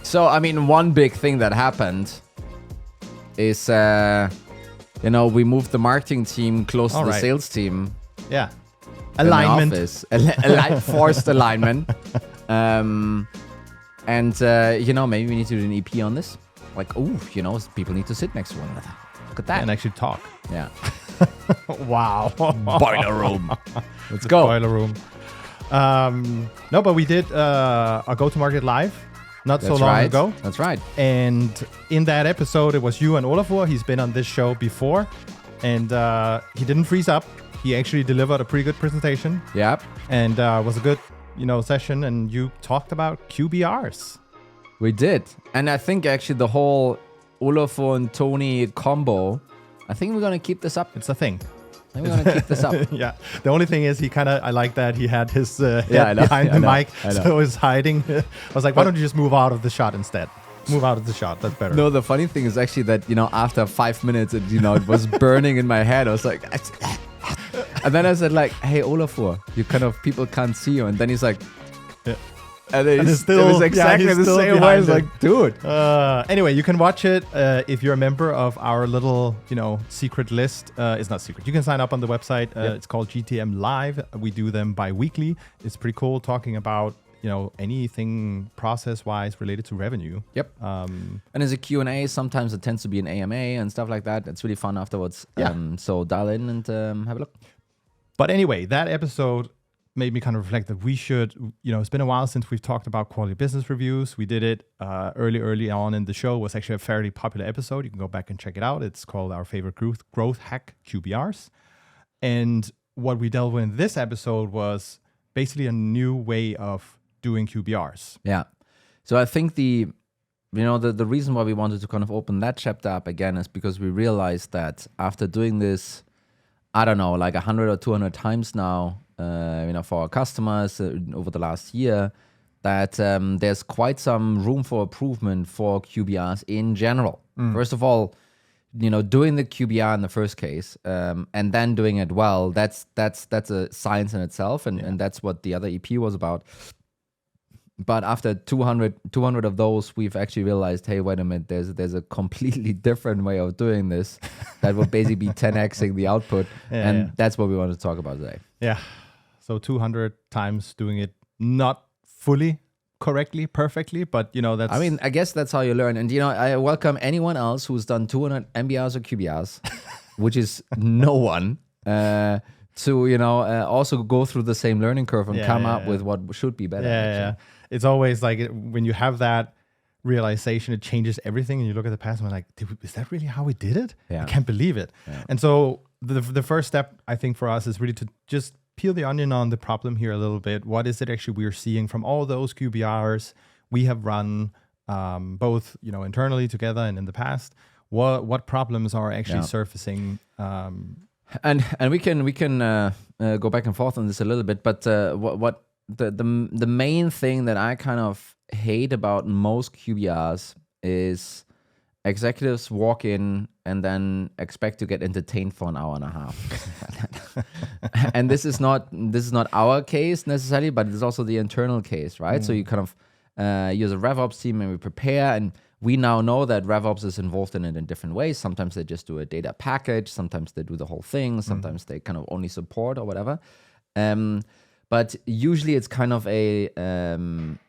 So, I mean, one big thing that happened is, we moved the marketing team close to the sales team. Yeah. Alignment. Forced alignment. Maybe we need to do an EP on this. Like, people need to sit next to one another. Look at that. And actually talk. Yeah. Wow. Boiler room. Let's go. Boiler room. No, but we did a go-to-market live not so long ago. That's right. And in that episode, it was you and Olafur. He's been on this show before. And he didn't freeze up. He actually delivered a pretty good presentation. Yep. And was a good, session. And you talked about QBRs. We did. And I think actually the whole Olafur and Tony combo, I think we're going to keep this up. It's a thing. I think we're going to keep this up. Yeah. The only thing is I like that he had his head behind the mic. So he's hiding. I was like, why don't you just move out of the shot instead? Move out of the shot. That's better. No, the funny thing is actually that, after 5 minutes, it was burning in my head. I was like, and then I said like, hey, Olafur, people can't see you. And then he's like, yeah. And it was exactly the same way. I was like, dude. Anyway, you can watch it if you're a member of our little, secret list. It's not secret. You can sign up on the website. It's called GTM Live. We do them bi-weekly. It's pretty cool talking about, anything process-wise related to revenue. Yep. And as a Q&A, sometimes it tends to be an AMA and stuff like that. It's really fun afterwards. Yeah. So dial in and have a look. But anyway, that episode made me kind of reflect that we should, it's been a while since we've talked about quality business reviews. We did it early on in the show. It was actually a fairly popular episode. You can go back and check it out. It's called Our Favorite Growth Hack, QBRs. And what we dealt with in this episode was basically a new way of doing QBRs. Yeah. So I think the reason why we wanted to kind of open that chapter up again is because we realized that after doing this, I don't know, like 100 or 200 times now, for our customers over the last year, that there's quite some room for improvement for QBRs in general. First of all, doing the QBR in the first case, and then doing it well, that's a science in itself, and that's what the other EP was about. But after 200 of those, we've actually realized, hey, wait a minute, there's a completely different way of doing this that would basically be 10xing the output. That's what we want to talk about today. Yeah. So 200 times doing it not fully correctly, perfectly, but that's... I mean, I guess that's how you learn. And, I welcome anyone else who's done 200 MBRs or QBRs, which is no one, to, also go through the same learning curve and come up with what should be better. Yeah. It's always like when you have that realization, it changes everything. And you look at the past and we're like, is that really how we did it? Yeah. I can't believe it. Yeah. And so the first step, I think, for us is really to just peel the onion on the problem here a little bit. What is it actually we're seeing from all those QBRs we have run, both internally together and in the past? What problems are actually surfacing? And we can go back and forth on this a little bit, but what the main thing that I kind of hate about most QBRs is executives walk in and then expect to get entertained for an hour and a half. And this is not our case necessarily, but it's also the internal case, right? So you kind of use a RevOps team and we prepare, and we now know that RevOps is involved in it in different ways. Sometimes they just do a data package, sometimes they do the whole thing, sometimes they kind of only support or whatever. But usually it's kind of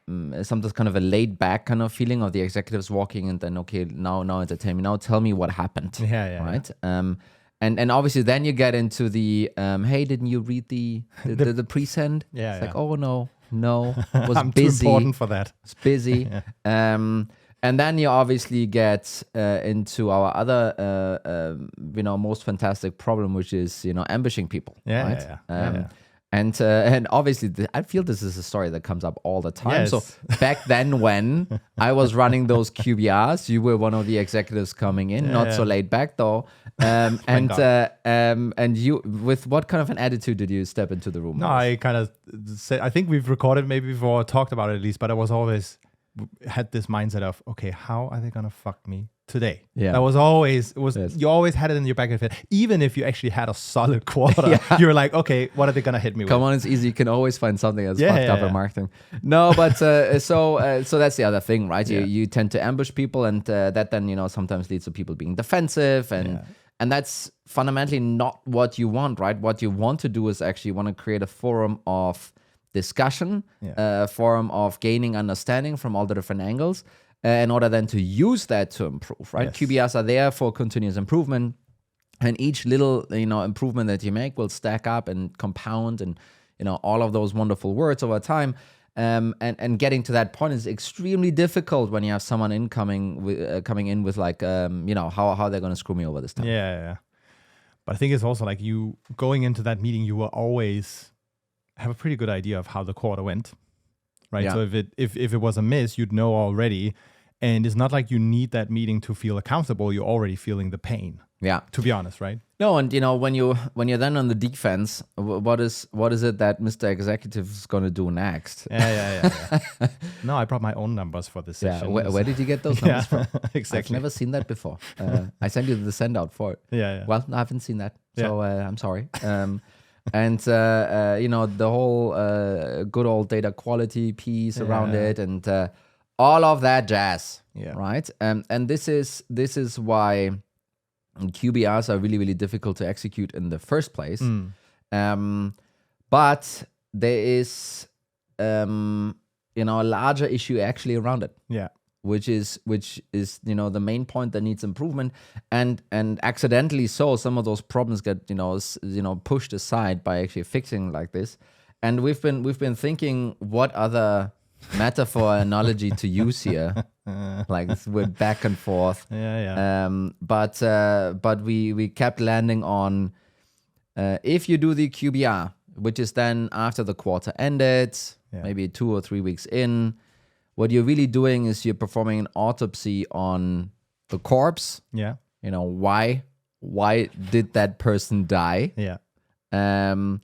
sometimes kind of a laid back kind of feeling of the executives walking and then, okay, now entertain me. Now tell me what happened. Right. Yeah. And obviously then you get into the, hey, didn't you read the pre-send? Yeah. It's like, oh, no, was I'm busy. Too important for that. It's busy. And then you obviously get into our other, most fantastic problem, which is, ambushing people. Yeah. Right? And obviously, I feel this is a story that comes up all the time. Yes. So back then when I was running those QBRs, you were one of the executives coming in, not so laid back though. And you, with what kind of an attitude did you step into the room? No, I kind of said, I think we've recorded maybe before, talked about it at least, but I was always had this mindset of, okay, how are they going to fuck me today. Yeah. That was always, it was, Yes. you always had it in your back of your head. Even if you actually had a solid quarter, you were like, okay, what are they going to hit me Come with? on, it's easy. You can always find something that's Yeah, fucked yeah, up yeah. in marketing. No, but so that's the other thing, right? Yeah. You tend to ambush people, and that then sometimes leads to people being defensive, and that's fundamentally not what you want, right? What you want to do is actually want to create a forum of discussion, forum of gaining understanding from all the different angles, in order then to use that to improve, right? Yes. QBRs are there for continuous improvement. And each little, improvement that you make will stack up and compound, and all of those wonderful words over time. And getting to that point is extremely difficult when you have someone coming in with like, how they're going to screw me over this time. Yeah. But I think it's also like you going into that meeting, you will always have a pretty good idea of how the quarter went, right? Yeah. So if it was a miss, you'd know already. And it's not like you need that meeting to feel accountable. You're already feeling the pain. Yeah. To be honest, right? No, and when you're then on the defense, what is it that Mr. Executive is going to do next? Yeah. No, I brought my own numbers for this Yeah. session. Where did you get those numbers from? Exactly. I've never seen that before. I sent you the send out for it. Yeah. Well, I haven't seen that, so I'm sorry. And the whole good old data quality piece around it, and all of that jazz. Yeah. Right. And this is why QBRs are really, really difficult to execute in the first place. But there is a larger issue actually around it. Yeah. Which is the main point that needs improvement, and accidentally so some of those problems get pushed aside by actually fixing like this. And we've been thinking what other metaphor analogy to use here, like we're back and forth. But we kept landing on if you do the QBR, which is then after the quarter ended, maybe 2 or 3 weeks in. What you're really doing is you're performing an autopsy on the corpse. Yeah. Why did that person die? Yeah. And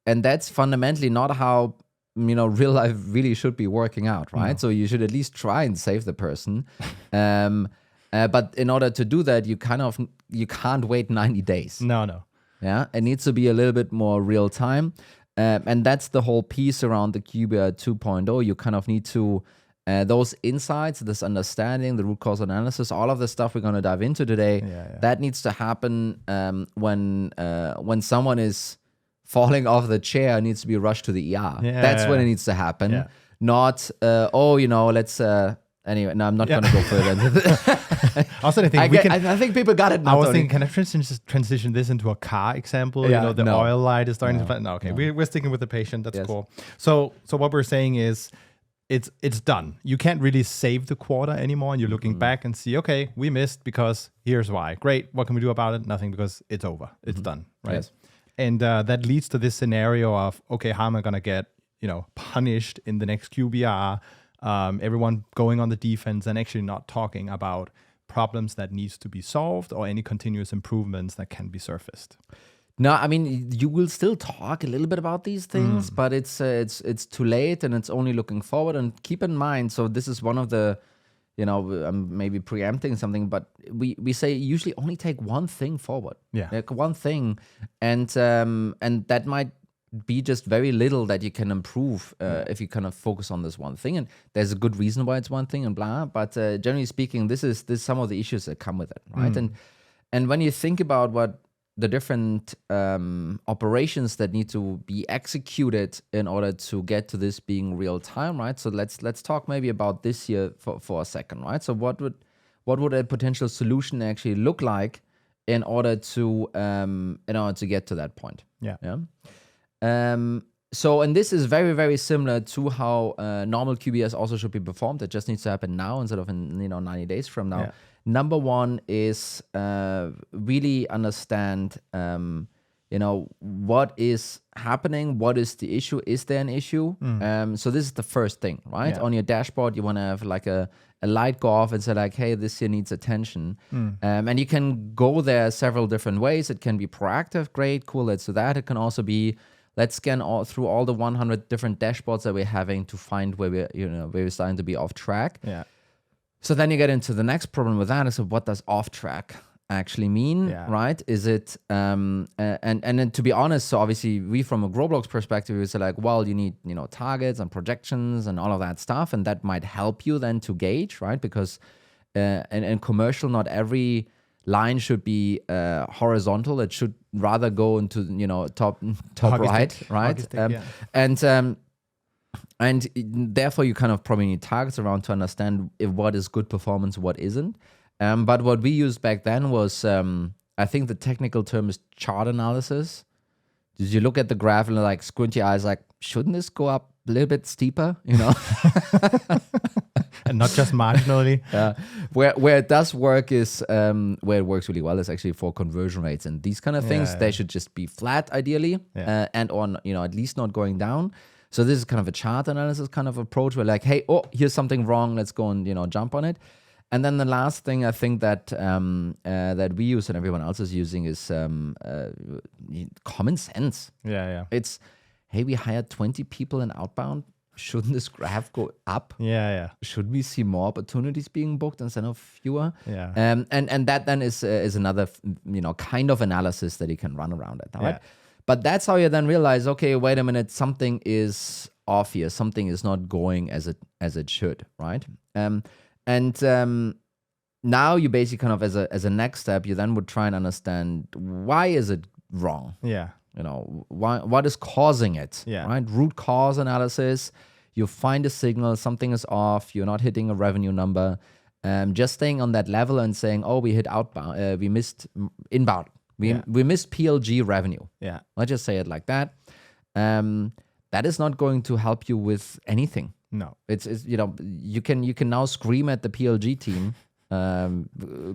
that's fundamentally not how real life really should be working out, right? No. So you should at least try and save the person. But in order to do that, you can't wait 90 days. No. Yeah, it needs to be a little bit more real time. And that's the whole piece around the QBR 2.0. You kind of need to, those insights, this understanding, the root cause analysis, all of the stuff we're going to dive into today, that needs to happen when someone is falling off the chair, needs to be rushed to the ER. That's when it needs to happen. Not, let's... Anyway, no, I'm not going to go further into this. Also, I think people got it now. I was thinking, can I transition this into a car example? The oil light is starting to flatten. No, okay, we're sticking with the patient. That's cool. So what we're saying is, it's done. You can't really save the quarter anymore. And you're looking back and see, okay, we missed because here's why. Great. What can we do about it? Nothing, because it's over. It's done. Right. Yes. And that leads to this scenario of, okay, how am I going to get punished in the next QBR? Everyone going on the defense and actually not talking about problems that needs to be solved or any continuous improvements that can be surfaced. No, I mean, you will still talk a little bit about these things, but it's too late, and it's only looking forward. And keep in mind, so this is one of the, I'm maybe preempting something, but we say usually only take one thing forward. Yeah, like one thing, and that might be just very little that you can improve if you kind of focus on this one thing. And there's a good reason why it's one thing and blah, but generally speaking, this is some of the issues that come with it, right? And when you think about what the different operations that need to be executed in order to get to this being real time, right? So let's talk maybe about this here for a second, right? So what would a potential solution actually look like in order to get to that point? Yeah. So, and this is very, very similar to how normal QBRs also should be performed. It just needs to happen now instead of in 90 days from now. Number one is really understand what is happening, what is the issue, is there an issue? So this is the first thing, right? On your dashboard, you want to have like a light go off and say like, hey, this here needs attention. And you can go there several different ways. It can be proactive, great, cool, let's do that. It can also be, let's scan through all the 100 different dashboards that we're having to find where we're starting to be off track. So then you get into the next problem with that is what does off track actually mean, right? Is it and then to be honest, so obviously we from a Growblocks perspective, we say like, well, you need targets and projections and all of that stuff, and that might help you then to gauge, right? Because in commercial, not every line should be horizontal. It should rather go into top right, stick, right? Stick, and therefore you kind of probably need targets around to understand what is good performance, what isn't. But what we used back then was, I think the technical term is chart analysis. Did you look at the graph and like squint your eyes like, shouldn't this go up a little bit steeper, And not just marginally. Where it does work is, where it works really well is actually for conversion rates and these kind of things. They should just be flat ideally, and on, at least not going down. So this is kind of a chart analysis kind of approach where like, hey, here's something wrong. Let's go and, jump on it. And then the last thing I think that that we use and everyone else is using is common sense. It's, hey, we hired 20 people in outbound. Shouldn't this graph go up? Should we see more opportunities being booked instead of fewer? And that then is another kind of analysis that you can run around it, right? But that's how you then realize, okay, wait a minute, something is off here. Something is not going as it should, right? Now you basically kind of as a next step, you then would try and understand why is it wrong? What is causing it? Right? Root cause analysis. You find a signal, something is off. You're not hitting a revenue number. Just staying on that level and saying, we hit outbound. We missed inbound. We missed PLG revenue. Let's just say it like that. That is not going to help you with anything. No, it's you can now scream at the PLG team.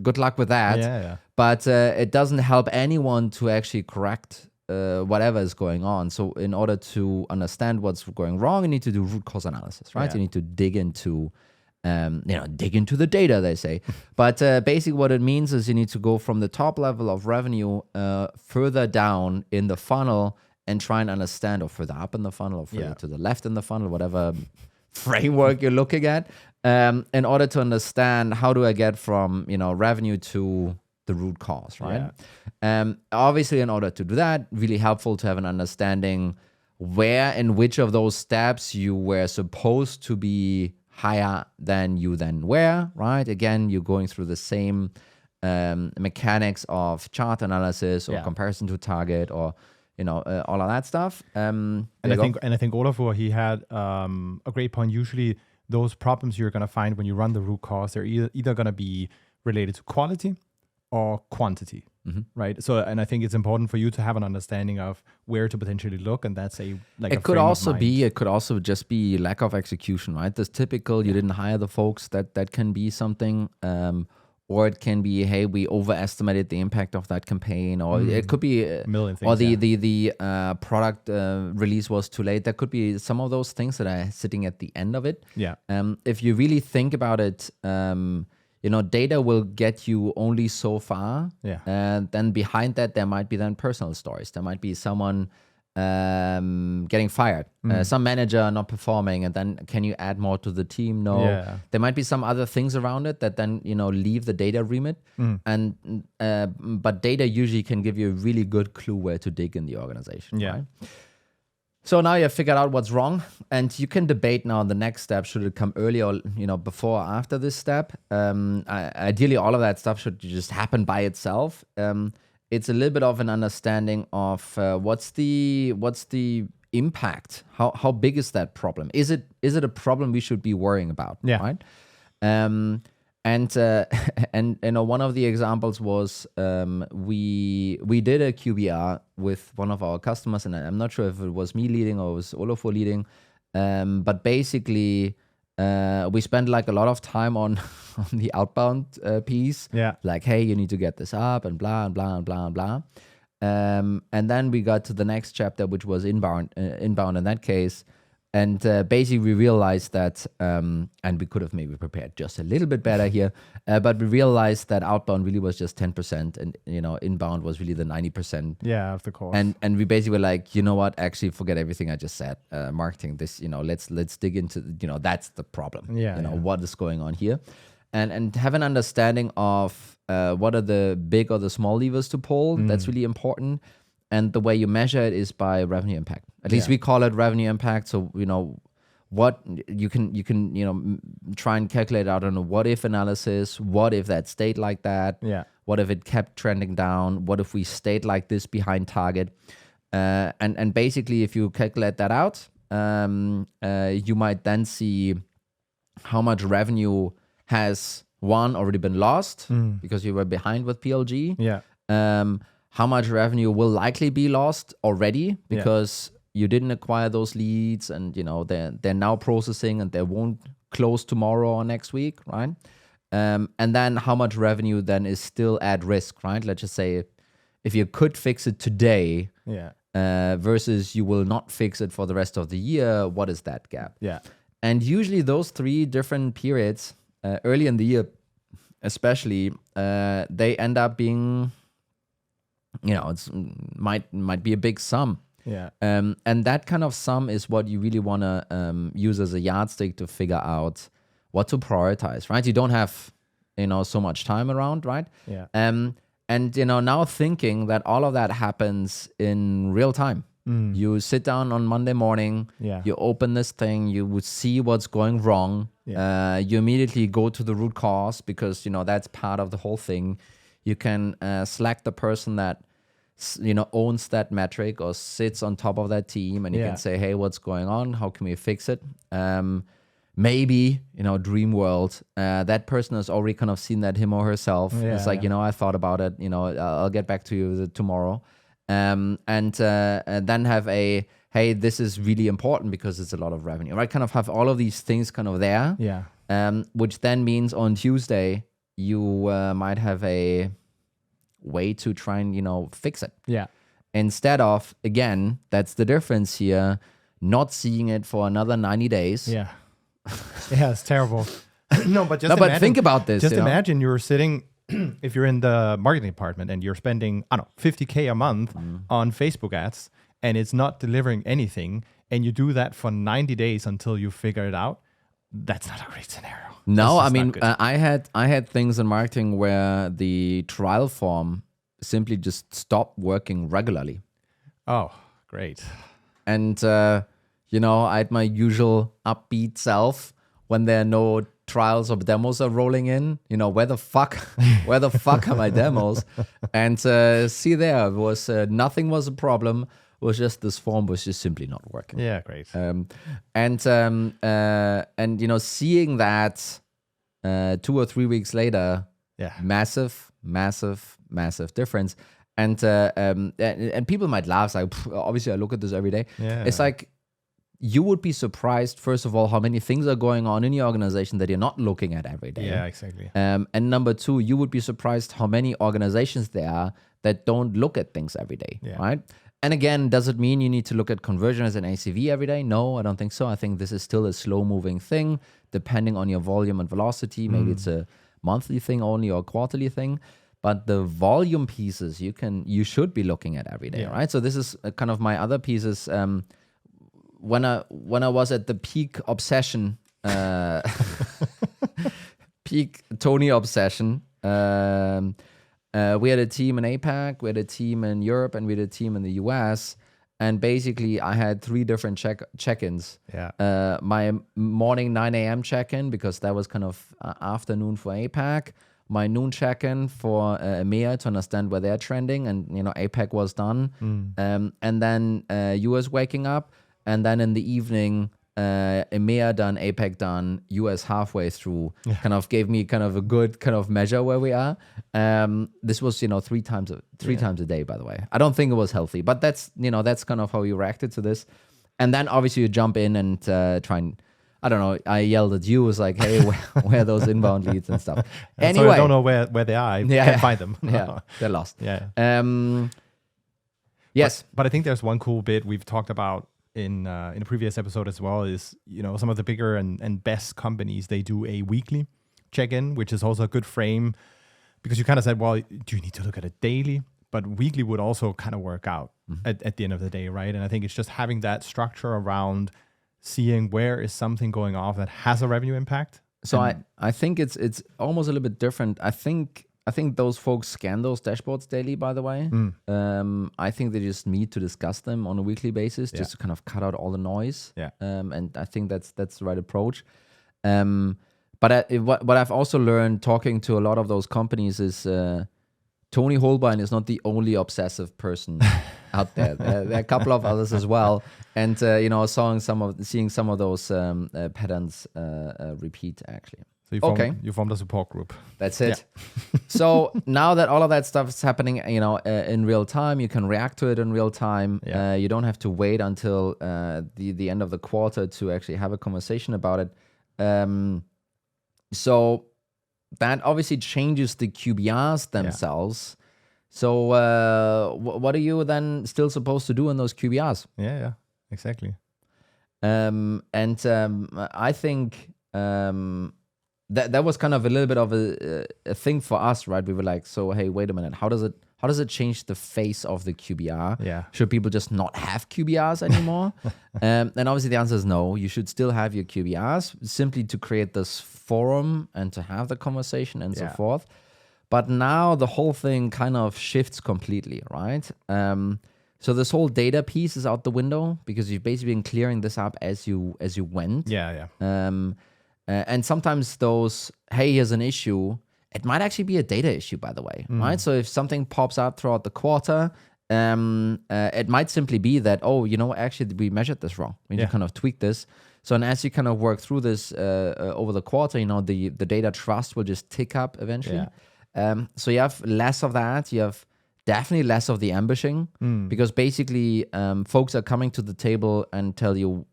Good luck with that. But it doesn't help anyone to actually correct whatever is going on. So in order to understand what's going wrong, you need to do root cause analysis, right? You need to dig into the data, they say. But basically what it means is you need to go from the top level of revenue further down in the funnel and try and understand, or further up in the funnel, or further to the left in the funnel, whatever framework you're looking at, in order to understand how do I get from revenue to the root cause, right? Obviously, in order to do that, really helpful to have an understanding where and which of those steps you were supposed to be higher than you then were, right? Again, you're going through the same mechanics of chart analysis or comparison to target or all of that stuff. And I think Olafur, he had a great point. Usually those problems you're going to find when you run the root cause, they're either going to be related to quality or quantity, right? So, and I think it's important for you to have an understanding of where to potentially look, and that's it could also just be lack of execution, right? This typical, you didn't hire the folks, that can be something, or it can be, hey, we overestimated the impact of that campaign, or it could be a million things, or the product release was too late. There could be some of those things that are sitting at the end of it. If you really think about it, data will get you only so far. And then behind that, there might be then personal stories. There might be someone getting fired, some manager not performing, and then can you add more to the team? No. There might be some other things around it that then leave the data remit, and but data usually can give you a really good clue where to dig in the organization. Right? So now you have figured out what's wrong, and you can debate now the next step. Should it come earlier or before or after this step? Ideally, all of that stuff should just happen by itself. It's a little bit of an understanding of what's the impact. How big is that problem? Is it a problem we should be worrying about? Right. And one of the examples was we did a QBR with one of our customers, and I'm not sure if it was me leading or it was Olafur leading, but basically we spent like a lot of time on the outbound piece. Like, hey, you need to get this up and blah and blah and blah and blah. And then we got to the next chapter, which was inbound in that case. And basically we realized that, and we could have maybe prepared just a little bit better here, but we realized that outbound really was just 10%, and inbound was really the 90%. Of the course. And we basically were like, you know what? Actually, forget everything I just said. Marketing this, let's dig into, that's the problem. What is going on here? and have an understanding of what are the big or the small levers to pull. That's really important. And the way you measure it is by revenue impact. At least we call it revenue impact. So, what you can try and calculate out on a what if analysis. What if that stayed like that? Yeah. What if it kept trending down? What if we stayed like this behind target? And basically, if you calculate that out, you might then see how much revenue has already been lost because you were behind with PLG. Yeah. How much revenue will likely be lost already because you didn't acquire those leads, and they're now processing and they won't close tomorrow or next week, right? And then how much revenue then is still at risk, right? Let's just say if you could fix it today, versus you will not fix it for the rest of the year, what is that gap? Yeah. And usually those 3 different periods, early in the year especially, they end up being, it's might be a big sum. Yeah. And that kind of sum is what you really want to use as a yardstick to figure out what to prioritize, right? You don't have, so much time around, right? Yeah. And now thinking that all of that happens in real time. You sit down on Monday morning, you open this thing, you would see what's going wrong. You immediately go to the root cause because, that's part of the whole thing. You can Slack the person that, owns that metric or sits on top of that team, and you can say, hey, what's going on? How can we fix it? Maybe, dream world, that person has already kind of seen that him or herself. It's like, I thought about it, I'll get back to you tomorrow. And then have hey, this is really important because it's a lot of revenue, right? Kind of have all of these things kind of there. Yeah. Which then means on Tuesday, you might have a way to try and, fix it. Yeah. Instead of, again, that's the difference here, not seeing it for another 90 days. Yeah. Yeah, it's terrible. But think about this. Just imagine you're sitting, if you're in the marketing department and you're spending, I don't know, $50K a month on Facebook ads, and it's not delivering anything, and you do that for 90 days until you figure it out. That's not a great scenario. No, I mean, I had things in marketing where the trial form simply just stopped working regularly. Oh, great. And, I had my usual upbeat self when there are no trials or demos are rolling in. Where the fuck are my demos? And see there, it was nothing was a problem. It was just this form was just simply not working. Yeah, great. And seeing that 2 or 3 weeks later, massive difference. And people might laugh, like, obviously I look at this every day. Yeah. It's like, you would be surprised, first of all, how many things are going on in your organization that you're not looking at every day. Yeah, exactly. And number 2, you would be surprised how many organizations there are that don't look at things every day, right? And again, does it mean you need to look at conversion as an ACV every day? No, I don't think so. I think this is still a slow-moving thing, depending on your volume and velocity. Maybe it's a monthly thing only or a quarterly thing. But the volume pieces you should be looking at every day, right? So this is kind of my other pieces. When I was at the peak obsession, peak Tony obsession, we had a team in APAC, we had a team in Europe, and we had a team in the US. And basically, I had 3 different check-ins. Yeah. My morning 9 a.m. check-in, because that was kind of afternoon for APAC. My noon check-in for EMEA to understand where they're trending. And, APAC was done. And then US waking up. And then in the evening, EMEA done, APAC done, US halfway through, kind of gave me kind of a good kind of measure where we are. This was, 3 times a day, by the way. I don't think it was healthy, but that's kind of how you reacted to this. And then obviously you jump in and try and, I don't know, I yelled at you, was like, hey, where are those inbound leads and stuff. Anyway. So I don't know where they are. I can't find them. Yeah, they're lost. Yeah. Yes. But I think there's one cool bit we've talked about in a previous episode as well is, some of the bigger and best companies, they do a weekly check-in, which is also a good frame because you kind of said, well, do you need to look at it daily? But weekly would also kind of work out at the end of the day, right? And I think it's just having that structure around seeing where is something going off that has a revenue impact So I think it's almost a little bit different. I think those folks scan those dashboards daily, by the way. I think they just need to discuss them on a weekly basis just to kind of cut out all the noise. Yeah. And I think that's the right approach. But what I've also learned talking to a lot of those companies is Tony Holbein is not the only obsessive person out there. There are a couple of others as well. And, seeing some of those patterns repeat, actually. So you formed a support group. That's it. Yeah. So now that all of that stuff is happening, in real time, you can react to it in real time. Yeah. You don't have to wait until the end of the quarter to actually have a conversation about it. So that obviously changes the QBRs themselves. Yeah. So what are you then still supposed to do in those QBRs? Yeah, exactly. I think that was kind of a little bit of a thing for us, right? We were like, so hey, wait a minute, how does it change the face of the QBR? Yeah. Should people just not have QBRs anymore? And obviously the answer is no. You should still have your QBRs simply to create this forum and to have the conversation and so forth. But now the whole thing kind of shifts completely, right? So this whole data piece is out the window because you've basically been clearing this up as you went. Yeah. And sometimes those, hey, here's an issue. It might actually be a data issue, by the way, right? So if something pops up throughout the quarter, it might simply be that, actually we measured this wrong. We need to kind of tweak this. So, and as you kind of work through this over the quarter, the data trust will just tick up eventually. Yeah. So you have less of that. You have definitely less of the ambushing because basically folks are coming to the table and tell you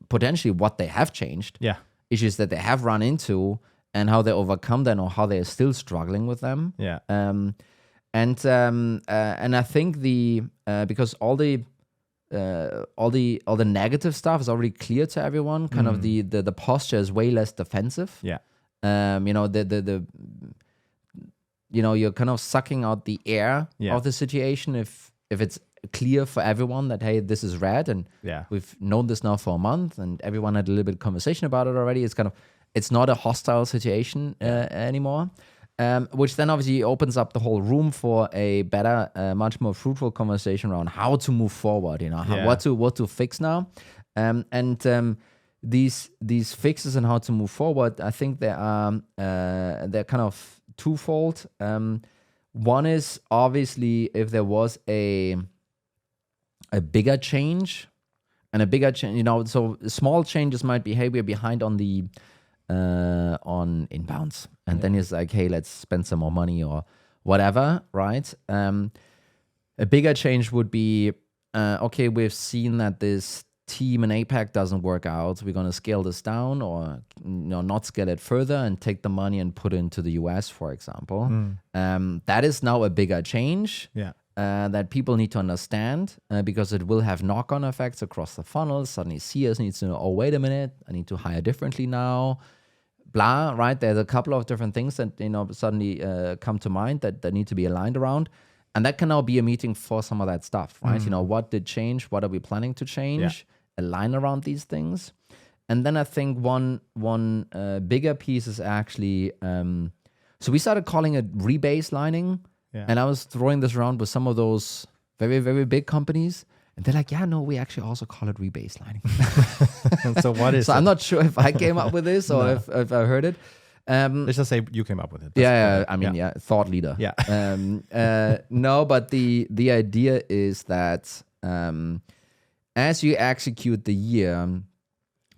potentially what they have changed. Yeah. Issues that they have run into and how they overcome them or how they're still struggling with them. Yeah. And I think because all the negative stuff is already clear to everyone. Kind of the posture is way less defensive. Yeah. You're kind of sucking out the air of the situation if it's clear for everyone that, hey, this is red and we've known this now for a month and everyone had a little bit of conversation about it already. It's not a hostile situation anymore, which then obviously opens up the whole room for a better, much more fruitful conversation around how to move forward, what to fix now. These fixes and how to move forward, I think they're kind of twofold. One is obviously if there was a bigger change, so small changes might be, hey, we're behind on the on inbounds, and then it's like, hey, let's spend some more money or whatever, right? A bigger change would be, okay, we've seen that this team in APAC doesn't work out. We're going to scale this down or not scale it further and take the money and put it into the US, for example. That is now a bigger change that people need to understand because it will have knock-on effects across the funnel. Suddenly CS needs to know, oh, wait a minute, I need to hire differently now. Blah, right? There's a couple of different things that suddenly come to mind that need to be aligned around. And that can now be a meeting for some of that stuff, right? What did change? What are we planning to change? Align around these things. And then I think one bigger piece is actually, so we started calling it rebaselining. Yeah. And I was throwing this around with some of those very, very big companies. And they're like, yeah, no, we actually also call it rebaselining. So what is it? I'm not sure if I came up with this or if I heard it. Let's just say you came up with it. Thought leader. Yeah. No, but the idea is that as you execute the year,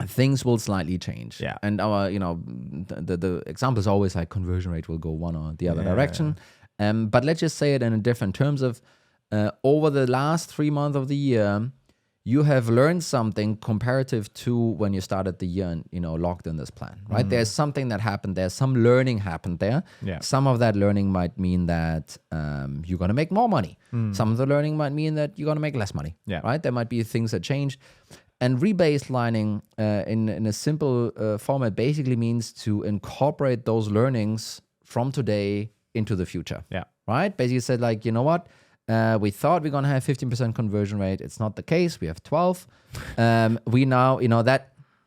things will slightly change. Yeah. And our, the example is always like conversion rate will go one or the other direction. But let's just say it in different terms of over the last 3 months of the year, you have learned something comparative to when you started the year and, logged in this plan, right? There's something that happened there. Some learning happened there. Yeah. Some of that learning might mean that you're going to make more money. Some of the learning might mean that you're going to make less money, right? There might be things that change. And rebaselining in a simple format basically means to incorporate those learnings from today into the future, right? Basically said like, you know what? We thought we're going to have 15% conversion rate. It's not the case. We have 12. We now,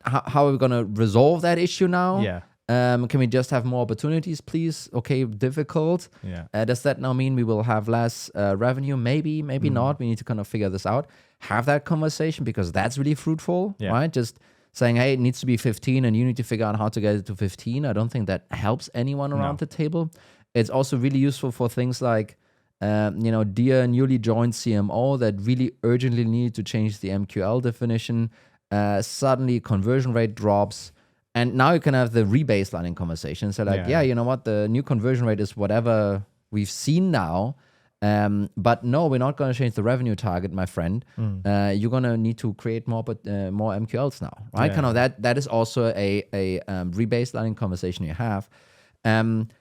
how are we going to resolve that issue now? Yeah. Can we just have more opportunities, please? Okay, difficult. Yeah. Does that now mean we will have less revenue? Maybe not. We need to kind of figure this out. Have that conversation because that's really fruitful, right? Just saying, hey, it needs to be 15 and you need to figure out how to get it to 15. I don't think that helps anyone around the table. It's also really useful for things like, dear newly joined CMO that really urgently need to change the MQL definition. Suddenly conversion rate drops. And now you can have the rebaselining conversation. So you know what? The new conversion rate is whatever we've seen now. But no, we're not going to change the revenue target, my friend. You're going to need to create more MQLs now, right? That is also a rebaselining conversation you have. And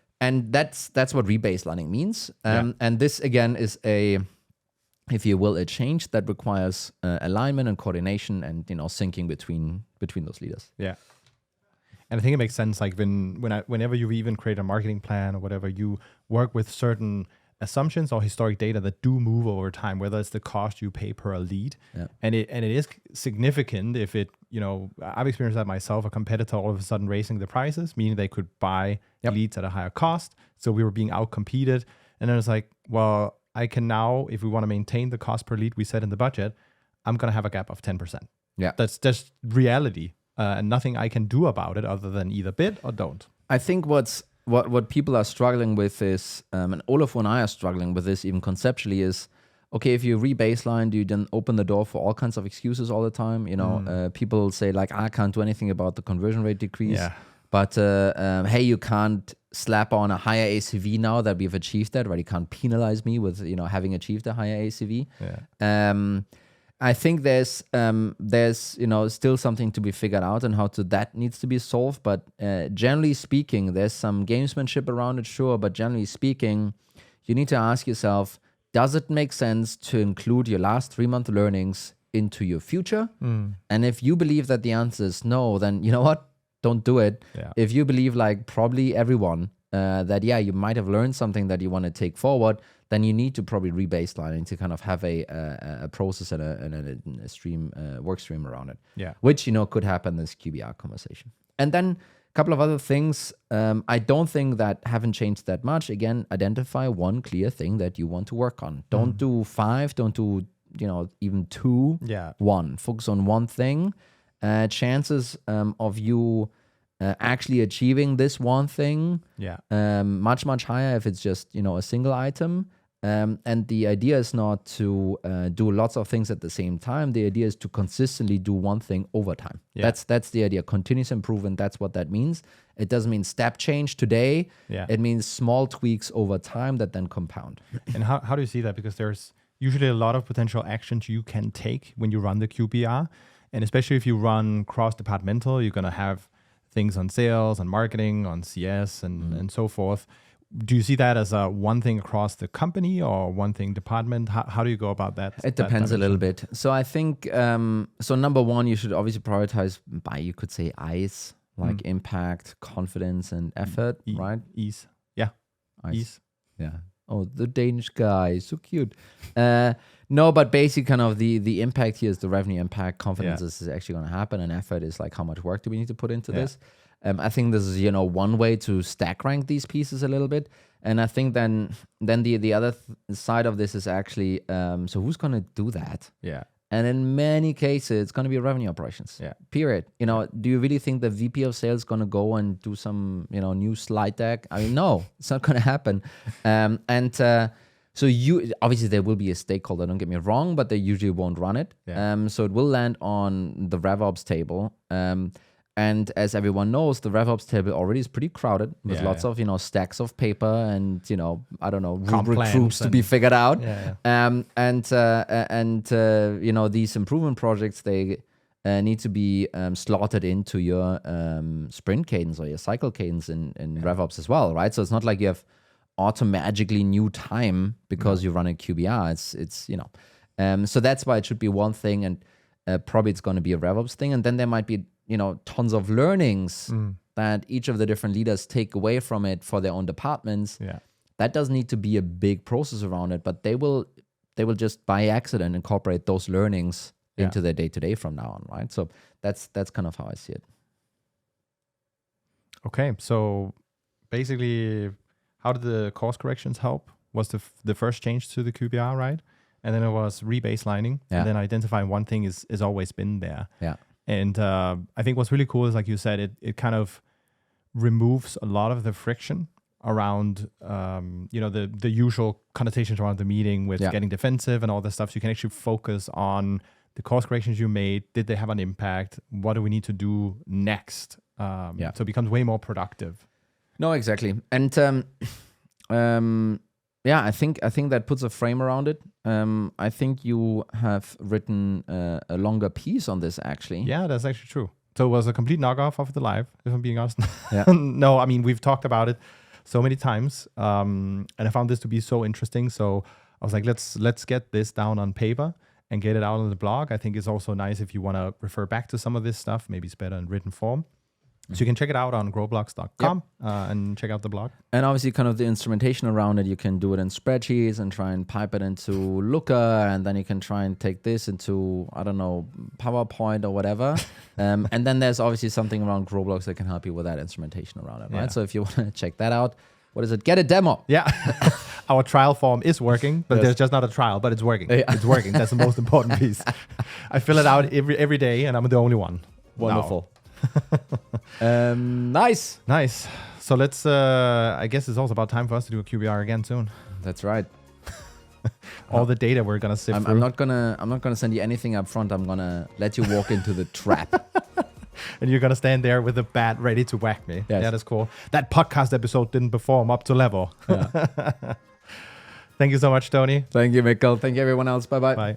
that's what rebaselining means. And this again is if you will, a change that requires alignment and coordination and syncing between those leaders. Yeah. And I think it makes sense, like whenever you even create a marketing plan or whatever, you work with certain assumptions or historic data that do move over time, whether it's the cost you pay per lead. And it is significant if it, I've experienced that myself, a competitor all of a sudden raising the prices, meaning they could buy leads at a higher cost. So we were being out-competed. And then it's like, well, I can now, if we want to maintain the cost per lead we set in the budget, I'm going to have a gap of 10%. Yeah. That's just reality. And nothing I can do about it other than either bid or don't. I think what people are struggling with is, and Olaf and I are struggling with this even conceptually, is, okay, if you re-baseline, do you then open the door for all kinds of excuses all the time? People say like, I can't do anything about the conversion rate decrease. Yeah. But hey, you can't slap on a higher ACV now that we've achieved that, right? You can't penalize me with having achieved a higher ACV. Yeah. I think there's still something to be figured out and how that needs to be solved. But generally speaking, there's some gamesmanship around it, sure. But generally speaking, you need to ask yourself, does it make sense to include your last 3-month learnings into your future? And if you believe that the answer is no, then you know what? Don't do it. Yeah. If you believe, like probably everyone, that you might have learned something that you want to take forward, then you need to probably re-baseline to kind of have a process and a stream, work stream around it. Yeah. Which, could happen in this QBR conversation. And then a couple of other things. I don't think that haven't changed that much. Again, identify one clear thing that you want to work on. Don't do 5, don't do, even 2. Yeah. 1. Focus on one thing. Chances of you actually achieving this one thing much, much higher if it's just, a single item. And the idea is not to do lots of things at the same time. The idea is to consistently do one thing over time. Yeah. That's the idea. Continuous improvement, that's what that means. It doesn't mean step change today. Yeah. It means small tweaks over time that then compound. And how do you see that? Because there's usually a lot of potential actions you can take when you run the QBR. And especially if you run cross-departmental, you're going to have things on sales, on marketing, on CS, and so forth. Do you see that as one thing across the company or one thing department? How do you go about that? It depends a little bit. So I think, number one, you should obviously prioritize by, you could say, I's, like impact, confidence, and effort, right? Ease. Yeah. Ease. Yeah. Oh, the Danish guy, so cute. No, but basically kind of the impact here is the revenue impact. Confidence is actually going to happen, and effort is like how much work do we need to put into this. I think this is, one way to stack rank these pieces a little bit. And I think then the other side of this is actually, so who's going to do that? Yeah. And in many cases, it's going to be revenue operations. Yeah. Period. Do you really think the VP of sales is going to go and do some, new slide deck? I mean, no, it's not going to happen. So you obviously there will be a stakeholder. Don't get me wrong, but they usually won't run it. Yeah. So it will land on the RevOps table. And as everyone knows, the RevOps table already is pretty crowded with lots of stacks of paper and I don't know rubric groups to be figured out. These improvement projects they need to be slotted into your sprint cadence or your cycle cadence in RevOps as well, right? So it's not like you have automatically new time because you run a QBR. It's so that's why it should be one thing, and probably it's going to be a RevOps thing, and then there might be tons of learnings that each of the different leaders take away from it for their own departments. Yeah, that doesn't need to be a big process around it, but they will just by accident incorporate those learnings into their day-to-day from now on, right? So that's kind of how I see it. Okay, so basically, how did the course corrections help? Was the first change to the QBR, right? And then it was rebaselining, Yeah. and then identifying one thing is always been there. Yeah. And I think what's really cool is, like you said, it kind of removes a lot of the friction around, the usual connotations around the meeting with getting defensive and all this stuff. So you can actually focus on the course corrections you made. Did they have an impact? What do we need to do next? So it becomes way more productive. No, exactly. And I think that puts a frame around it. I think you have written a longer piece on this, actually. Yeah, that's actually true. So it was a complete knockoff of the live, if I'm being honest. Yeah. No, I mean, we've talked about it so many times, and I found this to be so interesting. So I was like, let's get this down on paper and get it out on the blog. I think it's also nice if you want to refer back to some of this stuff. Maybe it's better in written form. So you can check it out on growblocks.com and check out the blog. And obviously kind of the instrumentation around it, you can do it in spreadsheets and try and pipe it into Looker, and then you can try and take this into, I don't know, PowerPoint or whatever. And then there's obviously something around Growblocks that can help you with that instrumentation around it, right? Yeah. So if you want to check that out, what is it? Get a demo. Yeah. Our trial form is working, but Yes. there's just not a trial, but it's working. Yeah. It's working. That's the most important piece. I fill it out every day, and I'm the only one. Wonderful. Nice. Nice. So let's, I guess it's also about time for us to do a QBR again soon. That's right. All the data we're going to sift through. I'm not gonna send you anything up front. I'm gonna let you walk into the trap. And you're going to stand there with a bat ready to whack me. Yes. Yeah, that's cool. That podcast episode didn't perform up to level. Yeah. Thank you so much, Tony. Thank you, Mikkel. Thank you, everyone else. Bye-bye. Bye.